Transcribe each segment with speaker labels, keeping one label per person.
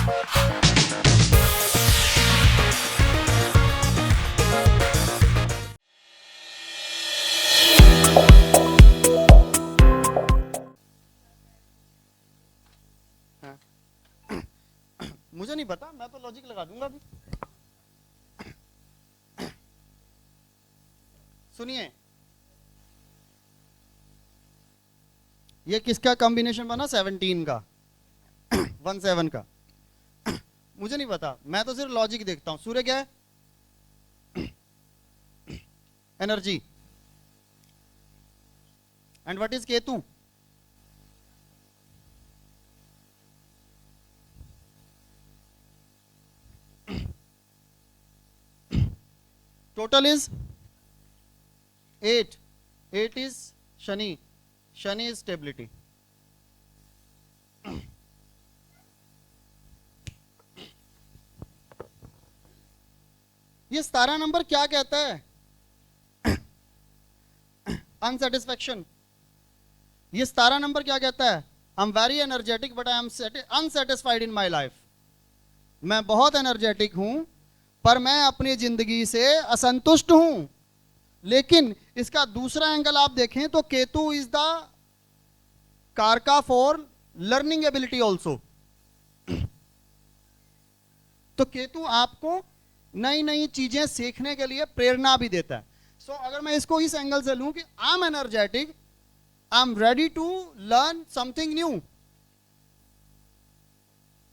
Speaker 1: मुझे नहीं पता, मैं तो लॉजिक लगा दूंगा अभी। सुनिए, ये किसका कॉम्बिनेशन बना? 17 का 17 का। मुझे नहीं पता, मैं तो सिर्फ लॉजिक देखता हूं। सूर्य क्या है? Energy. And what is Ketu? Total is 8। 8 is Shani. Shani is stability. ये 17 नंबर क्या कहता है? अनसेटिस्फैक्शन। ये 17 नंबर क्या कहता है? I am very energetic but I am unsatisfied in my life. मैं बहुत एनर्जेटिक हूं पर मैं अपनी जिंदगी से असंतुष्ट हूं। लेकिन इसका दूसरा एंगल आप देखें तो केतु इज द कारका फॉर लर्निंग एबिलिटी ऑल्सो। तो केतु आपको नई नई चीजें सीखने के लिए प्रेरणा भी देता है। सो अगर मैं इसको इस एंगल से लूं कि I am energetic, I am ready to learn something new.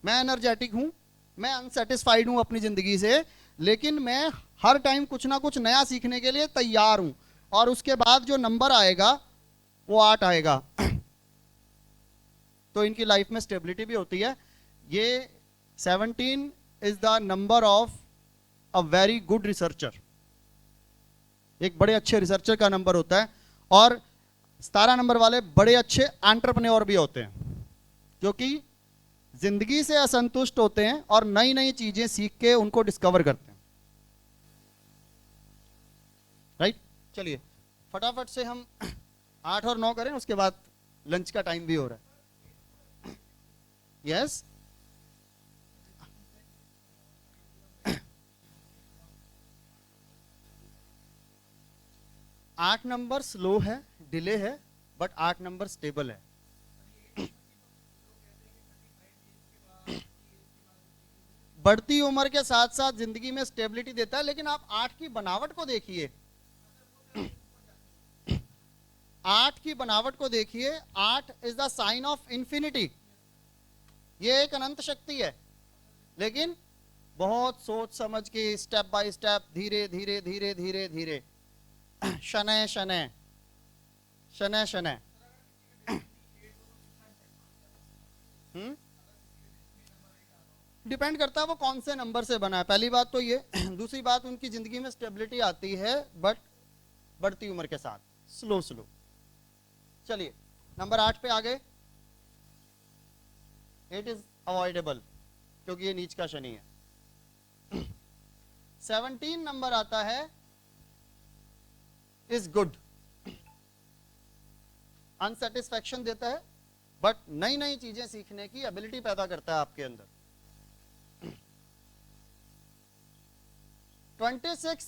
Speaker 1: मैं एनर्जेटिक हूं, मैं अनसेटिस्फाइड हूं अपनी जिंदगी से, लेकिन मैं हर टाइम कुछ ना कुछ नया सीखने के लिए तैयार हूं। और उसके बाद जो नंबर आएगा वो 8 आएगा। तो इनकी लाइफ में स्टेबिलिटी भी होती है। ये 17 is the number of a very good researcher. एक बड़े अच्छे रिसर्चर का नंबर होता है। और 17 नंबर वाले बड़े अच्छे एंटरप्रेन्योर भी होते हैं, क्योंकि जिंदगी से असंतुष्ट होते हैं और नई नई चीजें सीख के उनको डिस्कवर करते हैं। राइट? चलिए फटाफट से हम 8 और 9 करें, उसके बाद लंच का टाइम भी हो रहा है। यस? 8 नंबर स्लो है, डिले है, बट 8 नंबर स्टेबल है। बढ़ती उम्र के साथ साथ जिंदगी में स्टेबिलिटी देता है, लेकिन आप 8 की बनावट को देखिए। 8 की बनावट को देखिए। 8 is the sign of infinity. ये एक अनंत शक्ति है, लेकिन बहुत सोच समझ के स्टेप बाय स्टेप, धीरे धीरे धीरे धीरे धीरे, शनय शनय शनय शनय। डिपेंड करता है वो कौन से नंबर से बना है, पहली बात तो ये। दूसरी बात, उनकी जिंदगी में स्टेबिलिटी आती है बट बढ़ती उम्र के साथ, स्लो स्लो। चलिए नंबर 8 पे आ गए। 8 इज अवॉइडेबल क्योंकि ये नीच का शनि है। 17 नंबर आता है इज गुड। अनसेटिस्फैक्शन देता है बट नई नई चीजें सीखने की एबिलिटी पैदा करता है आपके अंदर। 26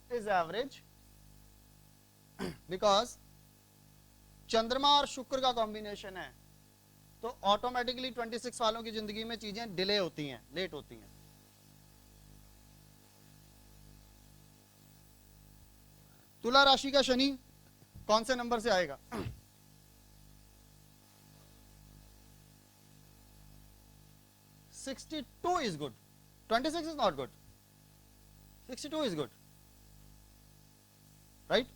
Speaker 1: इज एवरेज बिकॉज चंद्रमा और शुक्र का कॉम्बिनेशन है, तो ऑटोमेटिकली 26 वालों की जिंदगी में चीजें डिले होती हैं, लेट होती हैं। तुला राशि का शनि कौन से नंबर से आएगा? 62 is good. 26 is not good. 62 is good. Right?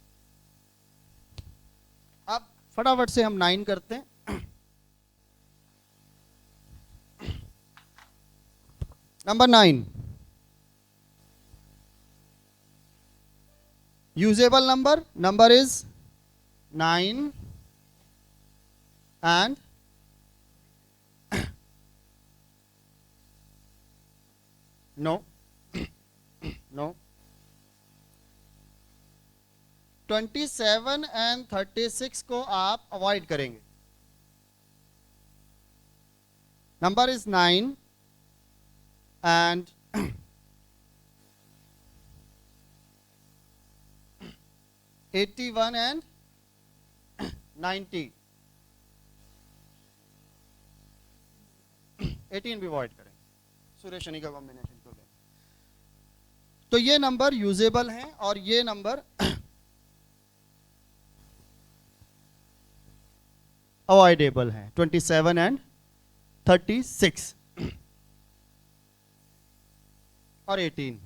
Speaker 1: अब फटाफट से हम 9 करते हैं। Number 9 usable number is 9 and no 27 and 36 को आप अवॉइड करेंगे। नंबर इज 9 and 81 and 90, 18 भी अवॉइड करें, सूर्य शनि का कॉम्बिनेशन को ले। तो ये नंबर यूजेबल हैं और ये नंबर अवॉइडेबल हैं, 27 एंड 36 और 18।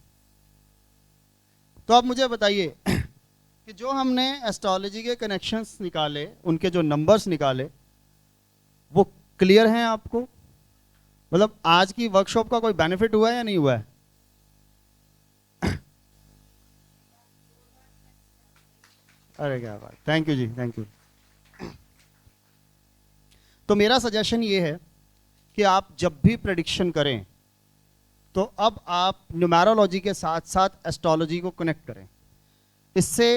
Speaker 1: तो आप मुझे बताइए कि जो हमने एस्ट्रोलॉजी के कनेक्शंस निकाले, उनके जो नंबर्स निकाले, वो क्लियर हैं आपको? मतलब आज की वर्कशॉप का कोई बेनिफिट हुआ है या नहीं हुआ है? अरे क्या बात, थैंक यू जी, थैंक यू। तो मेरा सजेशन ये है कि आप जब भी प्रेडिक्शन करें तो अब आप न्यूमेरोलॉजी के साथ साथ एस्ट्रोलॉजी को कनेक्ट करें। इससे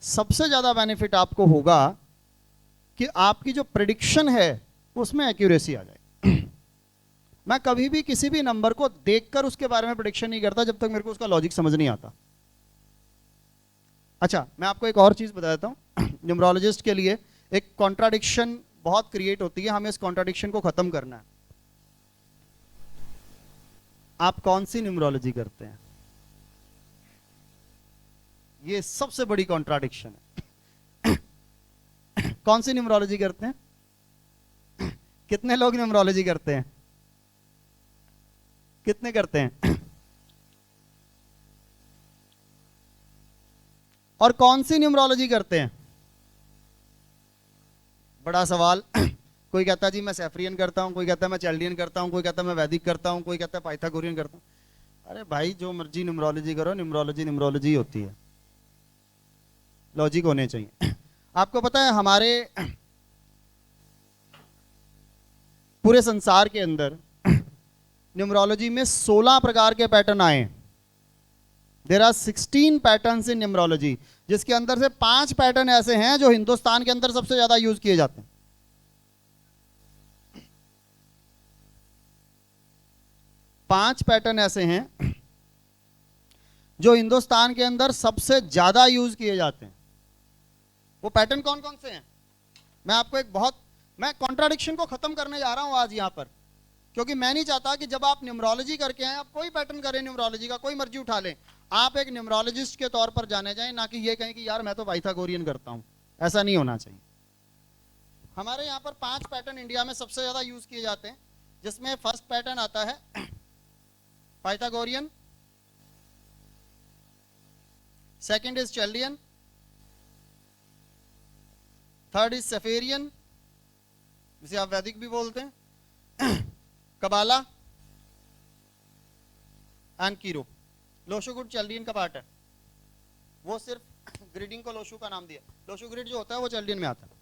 Speaker 1: सबसे ज़्यादा बेनिफिट आपको होगा कि आपकी जो प्रेडिक्शन है उसमें एक्यूरेसी आ जाए। मैं कभी भी किसी भी नंबर को देखकर उसके बारे में प्रेडिक्शन नहीं करता जब तक मेरे को उसका लॉजिक समझ नहीं आता। अच्छा, मैं आपको एक और चीज़ बता देता हूँ। न्यूमरोलॉजिस्ट के लिए एक कॉन्ट्राडिक्शन बहुत क्रिएट होती है, हमें इस कॉन्ट्राडिक्शन को ख़त्म करना है। आप कौन सी न्यूमरोलॉजी करते हैं? ये सबसे बड़ी कॉन्ट्राडिक्शन है। कौन सी न्यूमरोलॉजी करते हैं? कितने लोग न्यूमरोलॉजी करते हैं? कितने करते हैं? और कौन सी न्यूमरोलॉजी करते हैं? बड़ा सवाल। कोई कहता है जी मैं सैफरियन करता हूं, कोई कहता है मैं चैल्डियन करता हूं, कोई कहता है मैं वैदिक करता हूं, कोई कहता है पाइथागोरियन करता हूं। अरे भाई, जो मर्जी न्यूमरोलॉजी करो, न्यूमरोलॉजी न्यूमरोलॉजी होती है, लॉजिक होने चाहिए। आपको पता है हमारे पूरे संसार के अंदर न्यूमरोलॉजी में 16 प्रकार के पैटर्न आए। There are 16 patterns in numerology, जिसके अंदर से 5 पैटर्न ऐसे हैं जो हिंदुस्तान के अंदर सबसे ज्यादा यूज किए जाते हैं। 5 पैटर्न ऐसे हैं जो हिंदुस्तान के अंदर सबसे ज्यादा यूज किए जाते हैं। वो पैटर्न कौन कौन से हैं? मैं आपको मैं कॉन्ट्राडिक्शन को खत्म करने जा रहा हूं आज यहां पर, क्योंकि मैं नहीं चाहता कि जब आप न्यूमरोलॉजी करके आए, आप कोई पैटर्न करें न्यूमरोलॉजी का, कोई मर्जी उठा लें, आप एक न्यूमरोलॉजिस्ट के तौर पर जाने जाएं, ना कि ये कहें कि यार मैं तो पाइथागोरियन करता हूं। ऐसा नहीं होना चाहिए। हमारे यहाँ पर 5 पैटर्न इंडिया में सबसे ज्यादा यूज किए जाते हैं, जिसमें फर्स्ट पैटर्न आता है Pythagorean, second is Chaldean, third is Sepharial, जिसे आप वैदिक भी बोलते हैं, Kabbalah and Cheiro. Lo Shu grid Chaldean का पार्ट है, वो सिर्फ ग्रिडिंग को लोशो का नाम दिया। लोशो ग्रिड जो होता है वो चैल्डियन में आता है।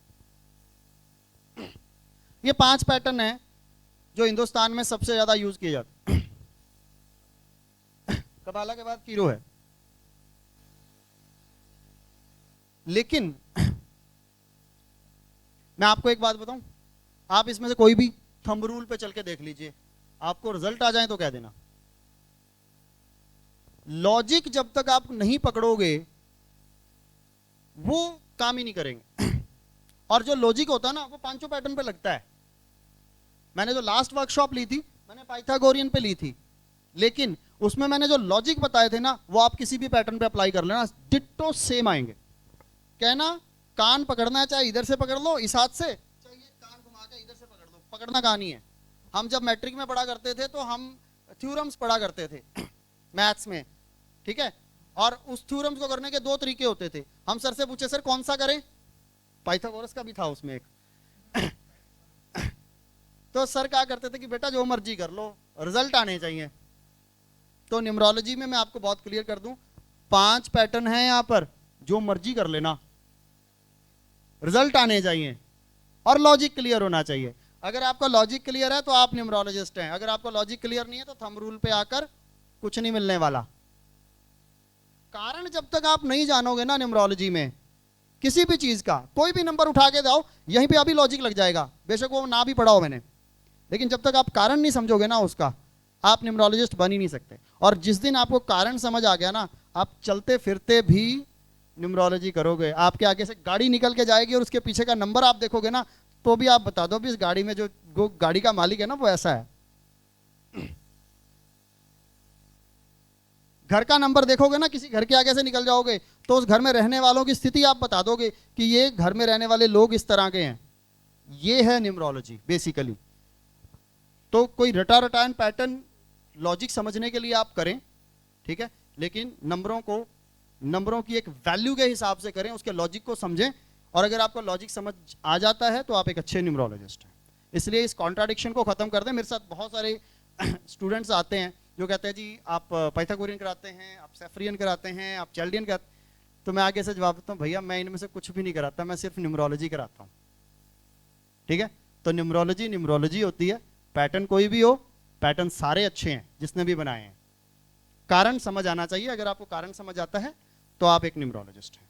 Speaker 1: ये 5 पैटर्न है जो हिंदुस्तान में सबसे ज्यादा यूज किए जाते हैं। कबाला के बाद कीरो है। लेकिन मैं आपको एक बात बताऊं, आप इसमें से कोई भी थंब रूल पे चल के देख लीजिए, आपको रिजल्ट आ जाए तो कह देना। लॉजिक जब तक आप नहीं पकड़ोगे वो काम ही नहीं करेंगे। और जो लॉजिक होता है ना, वो 5 पैटर्न पे लगता है। मैंने जो लास्ट वर्कशॉप ली थी, मैंने पाइथागोरियन पे ली थी, लेकिन उसमें मैंने जो लॉजिक बताए थे ना, वो आप किसी भी पैटर्न पे अप्लाई कर लेना, डिट्टो सेम आएंगे। कहना कान पकड़ना है, चाहे इधर से पकड़ लो इस हाथ से, चाहे कान घुमा के इधर से पकड़ लो, पकड़ना कहां नहीं है। हम जब मैट्रिक में पढ़ा करते थे तो हम थ्योरम्स पढ़ा करते थे मैथ्स में, ठीक है, और उस थ्योरम्स को करने के 2 तरीके होते थे। हम सर से पूछे सर कौन सा करें, पाइथागोरस का भी था उसमें एक। तो सर क्या करते थे कि बेटा जो मर्जी कर लो, रिजल्ट आने चाहिए। तो न्यूमरोलॉजी में मैं आपको बहुत क्लियर कर दूं, 5 पैटर्न है यहां पर, जो मर्जी कर लेना, रिजल्ट आने चाहिए और लॉजिक क्लियर होना चाहिए। अगर आपका लॉजिक क्लियर है तो आप न्यूमरोलॉजिस्ट हैं, अगर आपका लॉजिक क्लियर नहीं है तो थंब रूल पे आकर कुछ नहीं मिलने वाला। कारण जब तक आप नहीं जानोगे ना न्यूमरोलॉजी में किसी भी चीज का, कोई भी नंबर उठा के जाओ, यहीं पे अभी लॉजिक लग जाएगा, बेशक वो ना भी पढ़ा हो मैंने, लेकिन जब तक आप कारण नहीं समझोगे ना उसका, आप न्यूमरोलॉजिस्ट बन ही नहीं सकते। और जिस दिन आपको कारण समझ आ गया ना, आप चलते फिरते भी न्यूमरोलॉजी करोगे। आपके आगे से गाड़ी निकल के जाएगी और उसके पीछे का नंबर आप देखोगे ना, तो भी आप बता दो भी इस गाड़ी में जो गाड़ी का मालिक है ना वो ऐसा है। घर का नंबर देखोगे ना, किसी घर के आगे से निकल जाओगे तो उस घर में रहने वालों की स्थिति आप बता दोगे कि ये घर में रहने वाले लोग इस तरह के हैं। ये है न्यूमरोलॉजी बेसिकली। तो कोई रटा रटायन पैटर्न लॉजिक समझने के लिए आप करें, ठीक है, लेकिन नंबरों की एक वैल्यू के हिसाब से करें, उसके लॉजिक को समझें। और अगर आपको लॉजिक समझ आ जाता है तो आप एक अच्छे न्यूमरोलॉजिस्ट हैं। इसलिए इस कॉन्ट्राडिक्शन को खत्म कर दें। मेरे साथ बहुत सारे स्टूडेंट्स आते हैं जो कहते हैं जी आप पाइथागोरियन कराते हैं, आप सेफ्रियन कराते हैं, आप चैल्डियन कराते, तो मैं आगे से जवाब देता हूँ भैया मैं इनमें से कुछ भी नहीं कराता, मैं सिर्फ न्यूमरोलॉजी कराता हूँ। ठीक है, तो न्यूमरोलॉजी होती है। पैटर्न कोई भी हो, पैटर्न सारे अच्छे हैं जिसने भी बनाए हैं। कारण समझ आना चाहिए। अगर आपको कारण समझ आता है तो आप एक न्यूमरोलॉजिस्ट हैं।